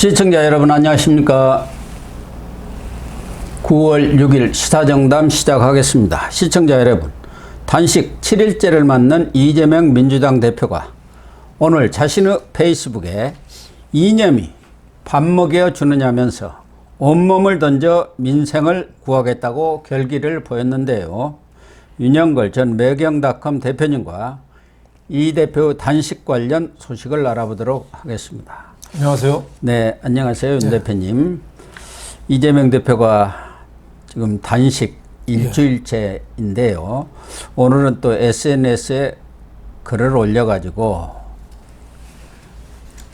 시청자 여러분 안녕하십니까. 9월 6일 시사정담 시작하겠습니다. 시청자 여러분, 단식 7일째를 맞는 이재명 민주당 대표가 오늘 자신의 페이스북에 이념이 밥 먹여주느냐면서 온몸을 던져 민생을 구하겠다고 결기를 보였는데요. 윤영걸 전 매경닷컴 대표님과 이 대표 단식 관련 소식을 알아보도록 하겠습니다. 안녕하세요. 네, 안녕하세요, 윤 대표님. 이재명 대표가 지금 단식 일주일째인데요. 오늘은 또 SNS에 글을 올려가지고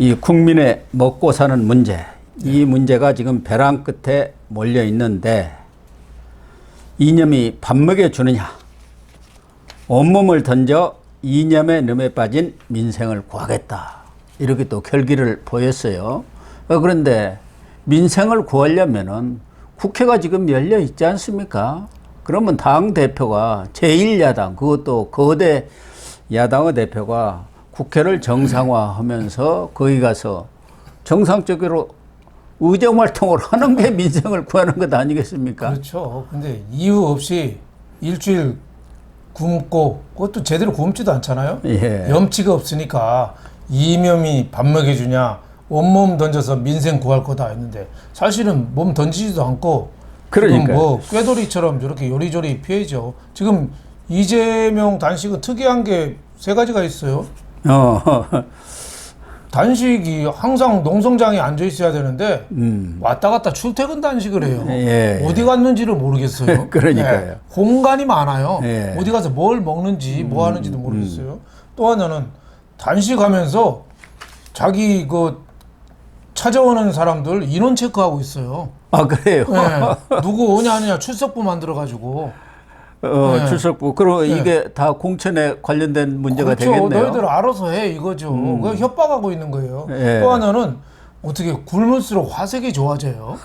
이 국민의 먹고 사는 문제, 이 문제가 지금 벼랑 끝에 몰려 있는데 이념이 밥 먹여주느냐, 온몸을 던져 이념의 늠에 빠진 민생을 구하겠다, 이렇게 또 결기를 보였어요. 그런데 민생을 구하려면은 국회가 지금 열려 있지 않습니까? 그러면 당 대표가 제1야당, 그것도 거대 야당의 대표가 국회를 정상화하면서 거기 가서 정상적으로 의정활동을 하는 게 민생을 구하는 것 아니겠습니까? 그렇죠. 근데 이유 없이 일주일 굶고, 그것도 제대로 굶지도 않잖아요. 예. 염치가 없으니까 이념이 밥 먹여주냐, 온몸 던져서 민생 구할 거다 했는데 사실은 몸 던지지도 않고 그러니까요. 지금 뭐 꾀돌이처럼 저렇게 요리조리 피해죠. 지금 이재명 단식은 특이한 게 세 가지가 있어요. 단식이 항상 농성장에 앉아 있어야 되는데 왔다 갔다 출퇴근 단식을 해요. 예. 어디 갔는지를 모르겠어요. 그러니까요. 예. 공간이 많아요. 예. 어디 가서 뭘 먹는지 뭐 하는지도 모르겠어요. 또 하나는 단식하면서 자기 그 찾아오는 사람들 인원 체크하고 있어요. 아, 그래요? 예. 누구 오냐 안 오냐 출석부 만들어가지고. 네. 출석부. 그럼 이게 다 공천에 관련된 문제가 그렇죠. 되겠네요. 너희들 알아서 해 이거죠. 그 협박하고 있는 거예요. 예. 또 하나는 어떻게 굶을수록 화색이 좋아져요.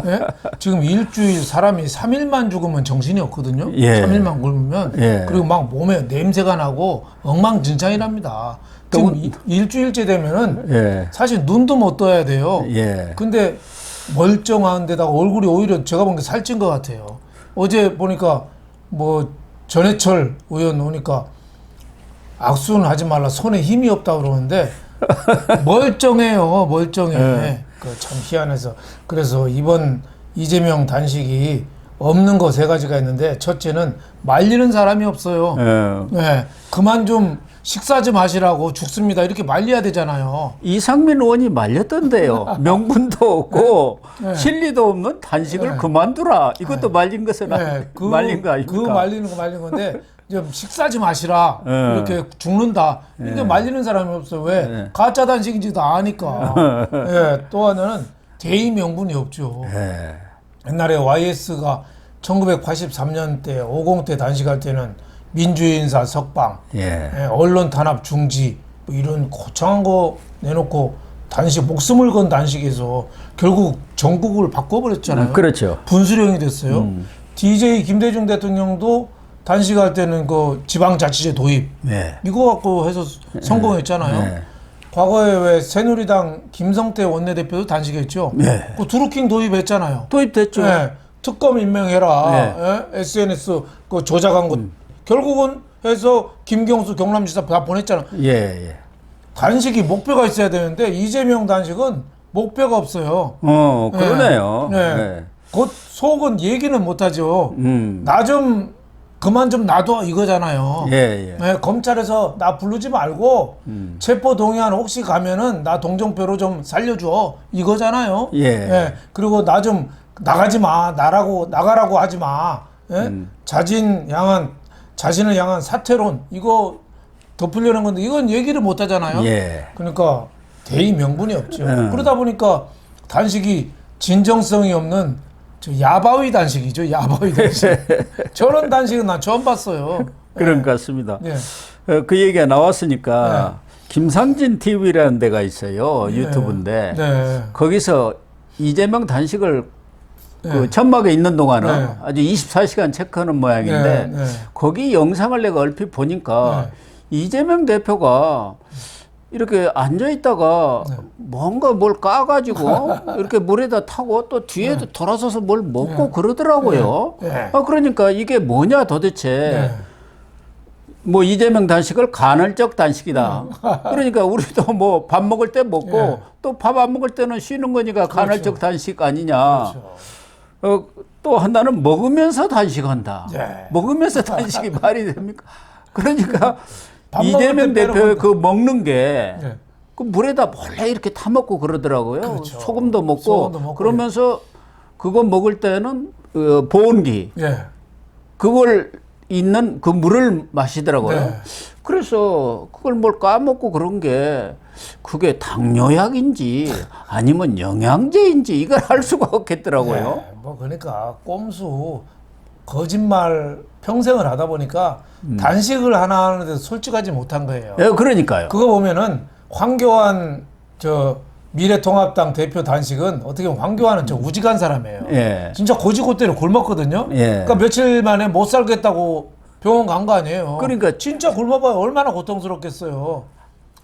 예? 지금 일주일 사람이 3일만 죽으면 정신이 없거든요. 예. 3일만 굶으면. 예. 그리고 막 몸에 냄새가 나고 엉망진창이랍니다. 지금 일주일째 되면은 예. 사실 눈도 못 떠야 돼요. 예. 근데 멀쩡한 데다가 얼굴이 오히려 제가 본 게 살찐 것 같아요. 어제 보니까 뭐 전해철 의원 오니까 악수는 하지 말라, 손에 힘이 없다 그러는데 멀쩡해요. 멀쩡해. 네. 참 희한해서. 그래서 이번 이재명 단식이 없는 거 세 가지가 있는데, 첫째는 말리는 사람이 없어요. 네. 그만 좀 식사 좀 하시라고, 죽습니다 이렇게 말려야 되잖아요. 이상민 의원이 말렸던데요. 명분도 없고 네. 실리도 없는 단식을 네. 그만두라. 이것도 말린 것은 네. 말린 거 아닙니까? 그 말리는 거 말린 건데 좀 식사 좀 하시라. 네. 이렇게 죽는다. 이게 말리는 사람이 없어요. 왜? 네. 가짜 단식인지도 아니까. 예. 또 하나는 대의 명분이 없죠. 예. 옛날에 YS가 1983년 때 50대 단식할 때는 민주주의 인사 석방, 예. 언론 탄압 중지, 뭐 이런 거창한 거 내놓고 단식, 목숨을 건 단식에서 결국 정국을 바꿔버렸잖아요. 그렇죠. 분수령이 됐어요. DJ 김대중 대통령도 단식할 때는 그 지방자치제 도입, 네. 이거 갖고 해서 성공했잖아요. 네. 과거에 왜 새누리당 김성태 원내대표도 단식했죠. 네. 그 드루킹 도입했잖아요. 도입됐죠. 네. 특검 임명해라. 네. 예? SNS 그 조작한 것. 결국은 해서 김경수 경남지사 다 보냈잖아. 예, 예. 단식이 목표가 있어야 되는데 이재명 단식은 목표가 없어요. 그러네요. 네. 네. 곧 속은 얘기는 못하죠. 나 좀 그만 좀 놔둬 이거잖아요. 예, 예. 네, 검찰에서 나 부르지 말고 체포 동의안 혹시 가면은 나 동정표로 좀 살려줘 이거잖아요. 예. 네, 그리고 나 좀 나가지 마, 나가라고 하지 마. 예? 자신을 향한 사퇴론 이거 덮으려는 건데 이건 얘기를 못 하잖아요. 예. 그러니까 대의 명분이 없죠. 그러다 보니까 단식이 진정성이 없는 저 야바위 단식이죠. 야바위 단식. 저런 단식은 난 처음 봤어요. 그런 것 같습니다. 네. 그 얘기가 나왔으니까 김상진 TV라는 데가 있어요. 유튜브인데 네. 거기서 이재명 단식을 네. 그 천막에 있는 동안은 네. 아주 24시간 체크하는 모양인데 네. 거기 영상을 내가 얼핏 보니까 이재명 대표가 이렇게 앉아 있다가 뭔가 뭘 까가지고 이렇게 물에다 타고 또 뒤에 돌아서서 뭘 먹고 그러더라고요. 그러니까 이게 뭐냐 도대체. 뭐 이재명 단식을 간헐적 단식이다. 그러니까 우리도 뭐 밥 먹을 때 먹고 또 밥 안 먹을 때는 쉬는 거니까 간헐적 단식 아니냐. 또 하나는 먹으면서 단식한다. 먹으면서 단식이 말이 됩니까? 그러니까 이재명 대표의 그 먹는 게 그 물에다 몰래 이렇게 타 먹고 그러더라고요. 그렇죠. 소금도 먹고 소금도 먹고 그러면서 그거 먹을 때는 보온기 그걸 있는 그 물을 마시더라고요. 그래서 그걸 뭘 까먹고 그런 게 그게 당뇨약인지 아니면 영양제인지 이걸 알 수가 없겠더라고요. 뭐 그러니까 꼼수 거짓말 평생을 하다 보니까 단식을 하나 하는데 솔직하지 못한 거예요. 그러니까요. 그거 보면은 황교안 저 미래통합당 대표 단식은 어떻게 보면 황교안은 저 우직한 사람이에요. 진짜 고지고대로 굶었거든요. 그러니까 며칠 만에 못 살겠다고 병원 간 거 아니에요. 그러니까 진짜 굶어봐요. 얼마나 고통스럽겠어요.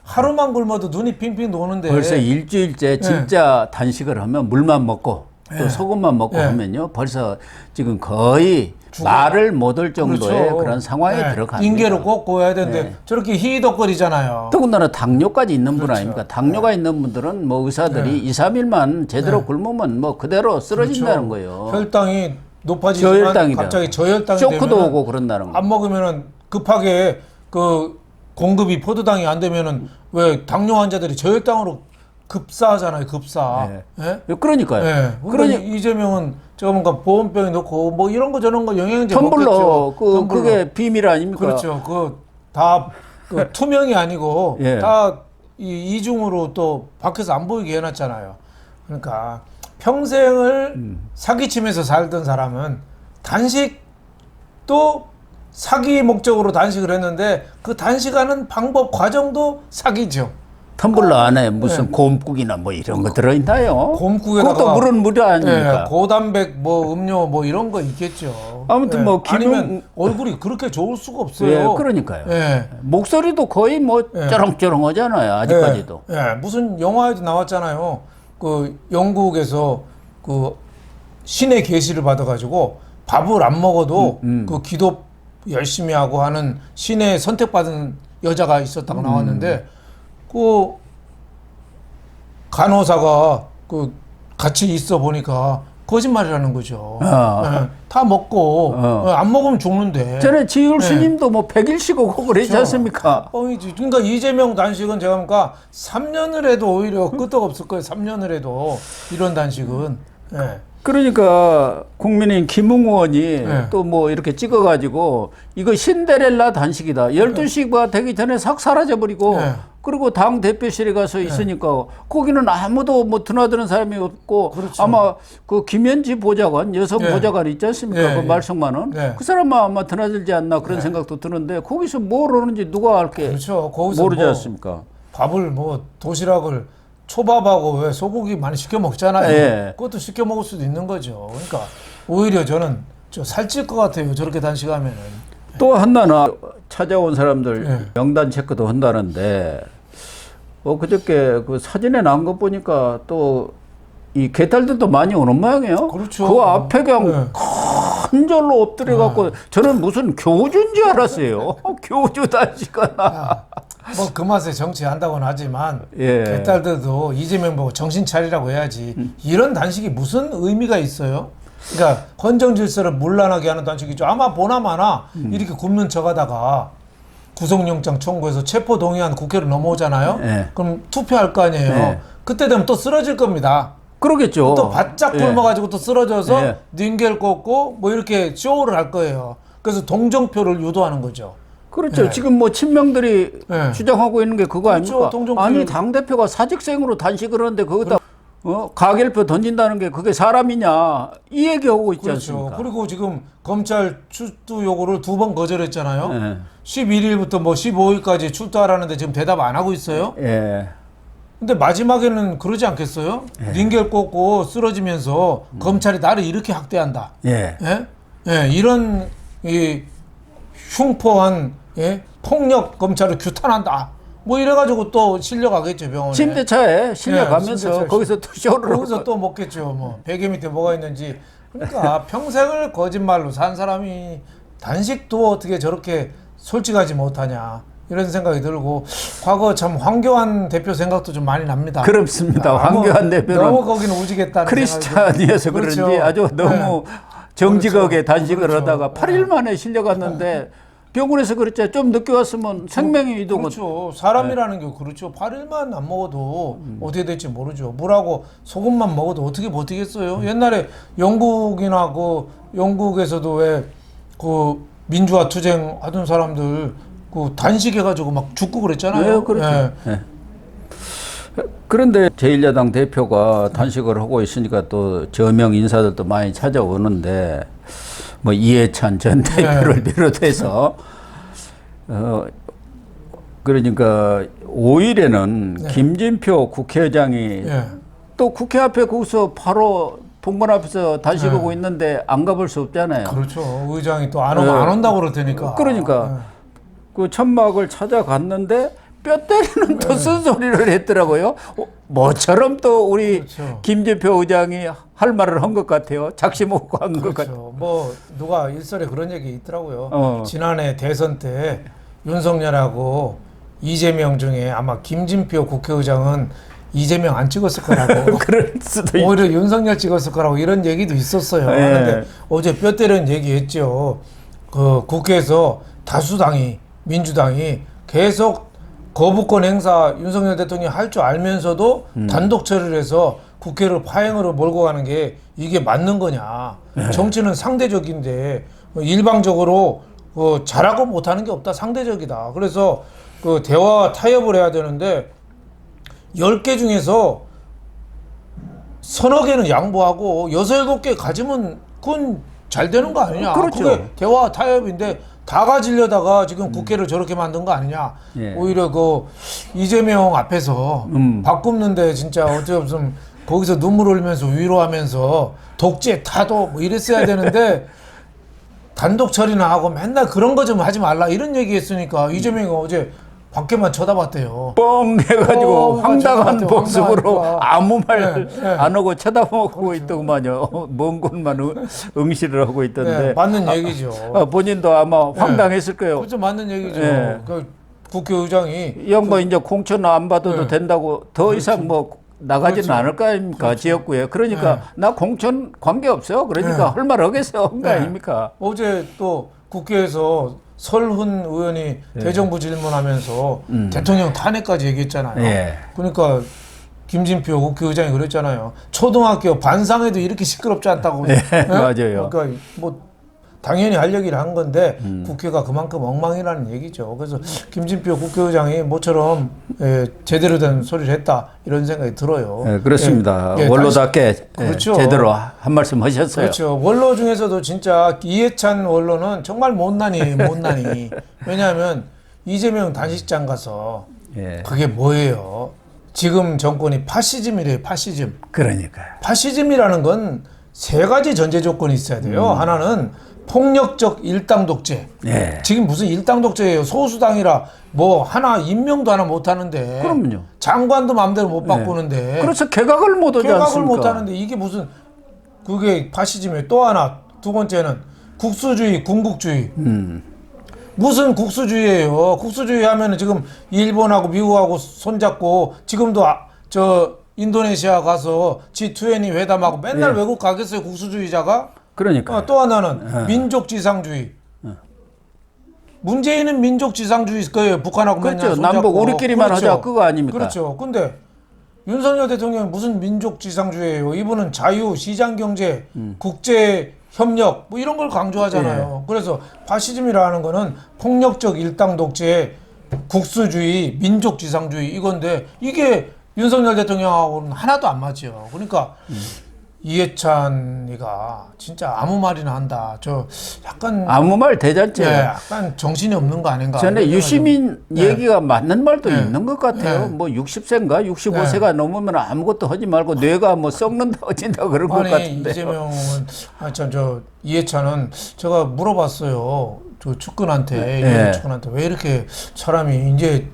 하루만 굶어도 눈이 핑핑 도는데. 벌써 일주일째 진짜 단식을 하면 물만 먹고 또 소금만 먹고 하면요. 벌써 지금 거의 말을 못할 정도의 그런 상황에 들어갑니다. 인계로 꼭 고야 되는데 저렇게 희덕거리잖아요. 더군다나 당뇨까지 있는 분 아닙니까? 당뇨가 있는 분들은 뭐 의사들이 2, 3일만 제대로 굶으면 뭐 그대로 쓰러진다는 거예요. 혈당이 높아지지만 저혈당이다. 갑자기 저혈당이 쇼크도 되면은 오고 그런다는 거예요. 안 먹으면은 급하게 그 공급이 포도당이 안 되면은 왜 당뇨 환자들이 저혈당으로 급사하잖아요. 급사. 그러니까요. 그러니까 이재명은 제가 뭔가 보온병에 넣고 뭐 이런 거 저런 거 영양제 텀블러 먹겠죠. 그게 비밀 아닙니까? 그렇죠. 다 투명이 아니고 다 이중으로 또 밖에서 안 보이게 해놨잖아요. 그러니까 평생을 사기치면서 살던 사람은 단식도 사기 목적으로 단식을 했는데 그 단식하는 방법 과정도 사기죠. 텀블러 안에 무슨 곰국이나 뭐 이런 거 들어있나요? 곰국에다가 그것도 물은 물이 아닙니까? 고단백 뭐 음료 뭐 이런 거 있겠죠. 아무튼 뭐 아니면 얼굴이 그렇게 좋을 수가 없어요. 그러니까요. 목소리도 거의 뭐 쩌렁쩌렁하잖아요. 아직까지도. 무슨 영화에도 나왔잖아요. 그 영국에서 그 신의 계시를 받아가지고 밥을 안 먹어도 그 기도 열심히 하고 하는 신의 선택받은 여자가 있었다고 나왔는데 그 간호사가 그 같이 있어 보니까 거짓말이라는 거죠. 다 먹고 안 먹으면 죽는데. 전에 지율 스님도 뭐 100일씩 오고 그러지 않습니까? 뻥이지. 그러니까 이재명 단식은 제가 보니까 3년을 해도 오히려 끄떡없을 거예요. 3년을 해도 이런 단식은. 그러니까 국민의힘 김웅 의원이 또 뭐 이렇게 찍어가지고 이거 신데렐라 단식이다. 12시가 되기 전에 싹 사라져버리고 그리고 당 대표실에 가서 있으니까 거기는 아무도 뭐 드나드는 사람이 없고 아마 그 김현지 보좌관 여성 보좌관 있지 않습니까? 그 말썽만은 그 사람만 아마 드나들지 않나 그런 생각도 드는데 거기서 뭘 하는지 누가 알게 모르지 않습니까? 밥을 뭐 도시락을 초밥하고 왜 소고기 많이 시켜 먹잖아요. 그것도 시켜 먹을 수도 있는 거죠. 그러니까 오히려 저는 살찔 것 같아요. 저렇게 단식하면은. 또 하나는 찾아온 사람들 명단 체크도 한다는데 그저께 그 사진에 나온 거 보니까 또 이 개딸들도 많이 오는 모양이에요. 그렇죠. 그 앞에 그냥 큰 절로 엎드려 갖고 저는 무슨 교주인 줄 알았어요. 교주 단식하나. 뭐 그 맛에 정치한다고는 하지만 개딸들도 이재명 보고 정신 차리라고 해야지. 이런 단식이 무슨 의미가 있어요? 그러니까 헌정 질서를 문란하게 하는 단식이죠. 아마 보나마나 이렇게 굶는 척하다가 구속영장 청구해서 체포 동의안 국회로 넘어오잖아요. 그럼 투표할 거 아니에요. 그때 되면 또 쓰러질 겁니다. 그러겠죠. 또 바짝 굶어가지고 또 쓰러져서 닌겔 꽂고 뭐 이렇게 쇼를 할 거예요. 그래서 동정표를 유도하는 거죠. 그렇죠. 지금 뭐 친명들이 주장하고 있는 게 그거 아닙니까? 아니 당대표가 사직생으로 단식을 하는데 거기다 가결표 던진다는 게 그게 사람이냐 이 얘기하고 있지 않습니까? 그리고 지금 검찰 출두 요구를 2번 거절했잖아요. 11일부터 뭐 15일까지 출두하라는데 지금 대답 안 하고 있어요. 근데 마지막에는 그러지 않겠어요? 닌겔 꽂고 쓰러지면서 검찰이 나를 이렇게 학대한다. 이런 이 흉포한 폭력 검찰을 규탄한다. 뭐 이래가지고 또 실려가겠죠 병원에. 침대차에 실려가면서 침대차에 거기서 또 쇼를 거기서 또 먹겠죠. 뭐 베개 밑에 뭐가 있는지. 그러니까 평생을 거짓말로 산 사람이 단식도 어떻게 저렇게 솔직하지 못하냐 이런 생각이 들고 과거 참 황교안 대표 생각도 좀 많이 납니다. 그렇습니다. 황교안 대표는 너무 거기는 오지겠다는 크리스찬이어서 그런지 그렇죠. 아주 너무 정직하게 그렇죠. 단식을 그렇죠. 하다가 8일 만에 실려갔는데 병원에서 그랬죠. 좀 늦게 왔으면 생명이 위독은. 그렇죠. 사람이라는 게 그렇죠. 8일만 안 먹어도 어떻게 될지 모르죠. 물하고 소금만 먹어도 어떻게 버티겠어요. 옛날에 영국이나 그 영국에서도 왜 그 민주화 투쟁 하던 사람들 그 단식해가지고 막 죽고 그랬잖아요. 네, 그렇죠. 예. 네. 그런데 제1야당 대표가 단식을 하고 있으니까 또 저명 인사들도 많이 찾아오는데 뭐 이해찬 전 대표를 비롯해서 그러니까 5일에는 김진표 국회의장이 또 국회 앞에 거기서 바로 본관 앞에서 단식하고 있는데 안 가볼 수 없잖아요. 그렇죠. 의장이 또 안 오면 안 온다고 그럴 테니까. 그러니까 그 천막을 찾아갔는데 뼈 때리는 또 쓴소리를 했더라고요. 뭐처럼 또 우리 그렇죠. 김진표 의장이 할 말을 한 것 같아요. 작심하고 한 것 같아요. 그렇죠. 뭐 누가 일설에 그런 얘기 있더라고요. 지난해 대선 때 윤석열하고 이재명 중에 아마 김진표 국회의장은 이재명 안 찍었을 거라고. 그럴 수도 있죠. 오히려 윤석열 찍었을 거라고 이런 얘기도 있었어요. 그런데 어제 뼈 때리는 얘기했죠. 그 국회에서 다수당이 민주당이 계속 거부권 행사 윤석열 대통령이 할 줄 알면서도 단독 처리를 해서 국회를 파행으로 몰고 가는 게 이게 맞는 거냐. 정치는 상대적인데 일방적으로 잘하고 못하는 게 없다. 상대적이다. 그래서 그 대화 타협을 해야 되는데 10개 중에서 서너 개는 양보하고 6, 7개 가지면 그건 잘 되는 거 아니냐. 그렇죠. 그게 대화 타협인데 다 가지려다가 지금 국회를 저렇게 만든 거 아니냐. 예. 오히려 그 이재명 앞에서 바꾸는데 진짜 어찌 없으면 거기서 눈물 흘리면서 위로하면서 독재 타도 뭐 이랬어야 되는데 단독 처리나 하고 맨날 그런 거 좀 하지 말라 이런 얘기 했으니까 이재명이 어제 밖에만 쳐다봤대요. 뻥 해가지고 황당한 쳐다봤대요. 모습으로 황당하니까. 아무 말 네. 안 하고 쳐다보고 있더구만요. 먼 곳만 응시를 하고 있던데. 네, 맞는 얘기죠. 본인도 아마 황당했을 거예요. 그렇죠. 맞는 얘기죠. 네. 그 국회의장이 이 양반 이제 공천 안 받아도 된다고 더 이상 뭐 나가지는 않을 거 아닙니까? 지역구에. 그러니까 나 공천 관계 없어요. 그러니까 할 말 하겠어요. 한 거 아닙니까? 어제 또 국회에서 설훈 의원이 대정부 질문하면서 대통령 탄핵까지 얘기했잖아요. 예. 그러니까 김진표 국회의장이 그랬잖아요. 초등학교 반상회도 이렇게 시끄럽지 않다고. 네, 맞아요. 그러니까 뭐 당연히 할 얘기를 한 건데 국회가 그만큼 엉망이라는 얘기죠. 그래서 김진표 국회의장이 모처럼 제대로 된 소리를 했다 이런 생각이 들어요. 네, 그렇습니다. 원로답게 그렇죠. 제대로 한 말씀 하셨어요. 그렇죠. 원로 중에서도 진짜 이해찬 원로는 정말 못나니. 왜냐하면 이재명 단식장 가서 그게 뭐예요? 지금 정권이 파시즘이래요. 파시즘. 그러니까요. 파시즘이라는 건 세 가지 전제 조건이 있어야 돼요. 하나는 폭력적 일당 독재. 지금 무슨 일당 독재예요? 소수당이라 뭐 하나 임명도 하나 못 하는데. 그럼요. 장관도 마음대로 못 바꾸는데. 그래서 개각을 못 하지 개각을 않습니까? 못 하는데 이게 무슨 그게 파시즘이에요. 또 하나 두 번째는 국수주의, 군국주의. 무슨 국수주의예요? 국수주의 하면은 지금 일본하고 미국하고 손잡고 지금도 저 인도네시아 가서 G20 회담하고 맨날 외국 가겠어요? 국수주의자가? 그러니까. 또 하나는 민족지상주의. 문재인은 민족지상주의 거예요. 북한하고 맨날 그렇죠. 손잡고. 남북 우리끼리만 하자 그거 아닙니까? 그렇죠. 근데 윤석열 대통령은 무슨 민족지상주의예요? 이분은 자유, 시장경제, 국제협력 뭐 이런 걸 강조하잖아요. 그래서 파시즘이라는 거는 폭력적 일당 독재, 국수주의, 민족지상주의 이건데 이게 윤석열 대통령하고는 하나도 안 맞죠. 그러니까 이해찬이가 진짜 아무 말이나 한다. 저 약간 아무 말 대잔치. 약간 정신이 없는 거 아닌가. 전에 유시민 얘기가 맞는 말도 있는 것 같아요. 뭐 60세인가 65세가 넘으면 아무것도 하지 말고 뇌가 뭐 썩는다 어진다 그런 것 같은데. 이재명은 저 이해찬은 제가 물어봤어요. 저 측근한테 이해찬 측근한테 왜 이렇게 사람이 이제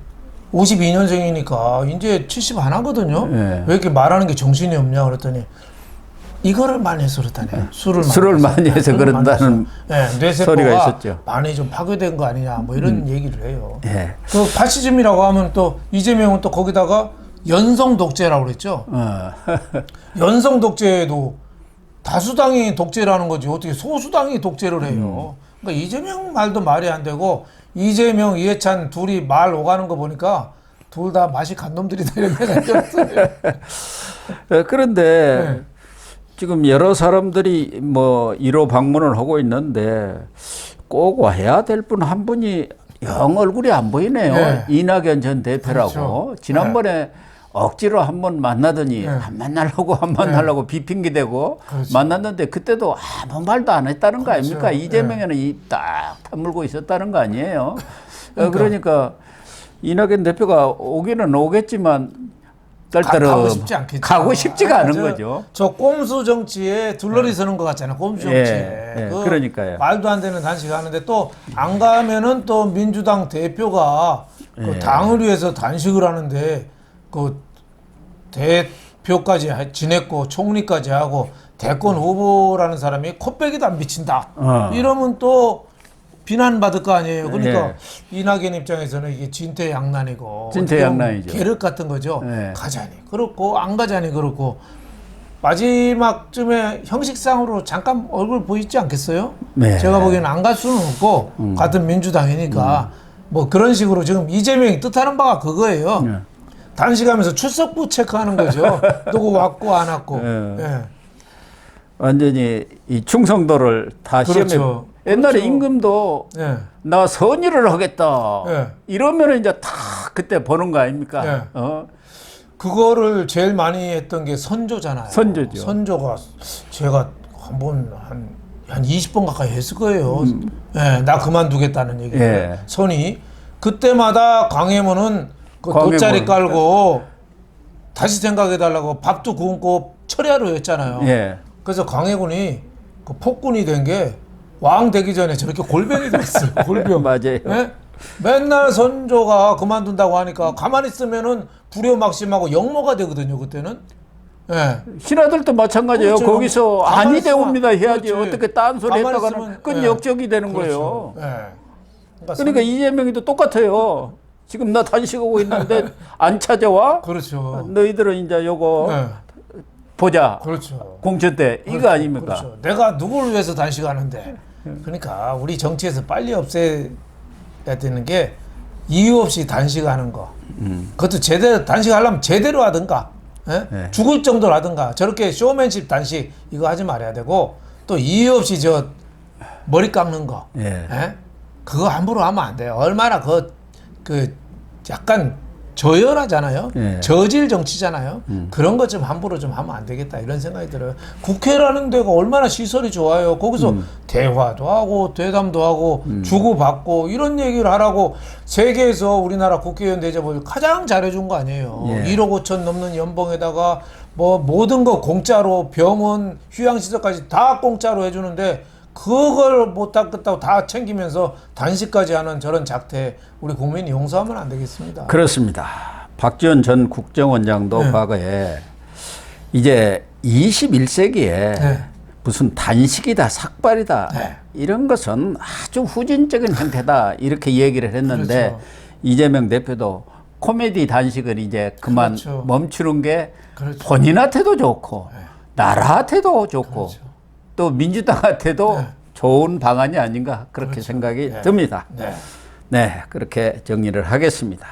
52년생이니까 이제 70 안 하거든요. 네. 왜 이렇게 말하는 게 정신이 없냐 그랬더니 이거를 많이 해서 그렇다네. 술을 많이 해서 그런다는 뇌세포가 소리가 있었죠. 많이 좀 파괴된 거 아니냐 뭐 이런 얘기를 해요. 예. 그 파시즘이라고 하면 또 이재명은 또 거기다가 연성 독재라고 그랬죠. 연성 독재도 다수당이 독재라는 거지 어떻게 소수당이 독재를 해요. 그러니까 이재명 말도 말이 안 되고 이재명, 이해찬 둘이 말 오가는 거 보니까 둘 다 맛이 간 놈들이다 이런 생각이 들었어요. 그런데 지금 여러 사람들이 뭐 1호 방문을 하고 있는데 꼭 와야 될 분 한 분이 영 얼굴이 안 보이네요. 네. 이낙연 전 대표라고. 그렇죠. 지난번에 억지로 한번 만나더니 안 만나려고 비핑계 대고 그렇죠. 만났는데 그때도 아무 말도 안 했다는 거 아닙니까? 그렇죠. 이재명에는 입 딱 다물고 있었다는 거 아니에요. 그러니까 이낙연 대표가 오기는 오겠지만 딸딸은 가고 싶지 않겠죠. 가고 싶지가 않은 거죠. 저 꼼수 정치에 둘러리 서는 것 같잖아요. 꼼수 정치에. 그러니까요. 말도 안 되는 단식하는데 또 안 가면은 또 민주당 대표가 그 당을 위해서 단식을 하는데 그 대표까지 지냈고 총리까지 하고 대권 후보라는 사람이 코빼기도 안 비친다. 이러면 또 비난받을 거 아니에요. 그러니까 이낙연 입장에서는 이게 진퇴양난이고 진퇴양난이죠. 계륵 같은 거죠. 가자니 그렇고 안 가자니 그렇고 마지막쯤에 형식상으로 잠깐 얼굴 보이지 않겠어요? 네. 제가 보기에는 안 갈 수는 없고 같은 민주당이니까 뭐 그런 식으로 지금 이재명이 뜻하는 바가 그거예요. 단식하면서 출석부 체크하는 거죠. 누구 왔고 안 왔고. 완전히 이 충성도를 다 그렇죠. 시험해. 옛날에 그렇죠. 임금도 나 선의를 하겠다. 이러면 이제 다 그때 보는 거 아닙니까? 그거를 제일 많이 했던 게 선조잖아요. 선조죠. 선조가 제가 한번 한 20번 가까이 했을 거예요. 나 그만두겠다는 얘기를. 선이. 그때마다 강혜문은 그 돗자리 깔고 다시 생각해달라고 밥도 굶고 철야로 했잖아요. 그래서 강혜군이 그 폭군이 된 게 왕 되기 전에 저렇게 골병이 됐어요. 골병. 맞아요. 맨날 선조가 그만둔다고 하니까 가만히 있으면은 불효막심하고 역모가 되거든요. 그때는. 신하들도 마찬가지예요. 그렇죠. 거기서 아니 되옵니다 해야지. 그렇지. 어떻게 딴소리 했다가는 끈역적이 되는 그렇죠. 거예요. 그러니까 이재명이도 똑같아요. 지금 나 단식하고 있는데 안 찾아와? 그렇죠. 너희들은 이제 요거 보자. 그렇죠. 공천 때 이거 아닙니까? 그렇죠. 내가 누구를 위해서 단식하는데. 그러니까 우리 정치에서 빨리 없애야 되는 게 이유 없이 단식하는 거. 그것도 제대로 단식하려면 제대로 하든가. 죽을 정도로 하든가. 저렇게 쇼맨십 단식 이거 하지 말아야 되고 또 이유 없이 저 머리 깎는 거. 그거 함부로 하면 안 돼요. 얼마나 그 약간 저열하잖아요. 저질 정치잖아요. 그런 것 좀 함부로 좀 하면 안 되겠다 이런 생각이 들어요. 국회라는 데가 얼마나 시설이 좋아요. 거기서 대화도 하고 대담도 하고 주고받고 이런 얘기를 하라고 세계에서 우리나라 국회의원 대접을 가장 잘해준 거 아니에요. 1억 5천 넘는 연봉에다가 뭐 모든 거 공짜로 병원 휴양시설까지 다 공짜로 해주는데 그걸 못 닦겠다고 다 챙기면서 단식까지 하는 저런 작태 우리 국민이 용서하면 안 되겠습니다. 그렇습니다. 박지원 전 국정원장도 과거에 이제 21세기에 무슨 단식이다 삭발이다 이런 것은 아주 후진적인 형태다 이렇게 얘기를 했는데 이재명 대표도 코미디 단식을 이제 그만 멈추는 게 본인한테도 좋고 나라한테도 좋고 또 민주당한테도 좋은 방안이 아닌가 그렇게 생각이 듭니다. 네, 그렇게 정리를 하겠습니다.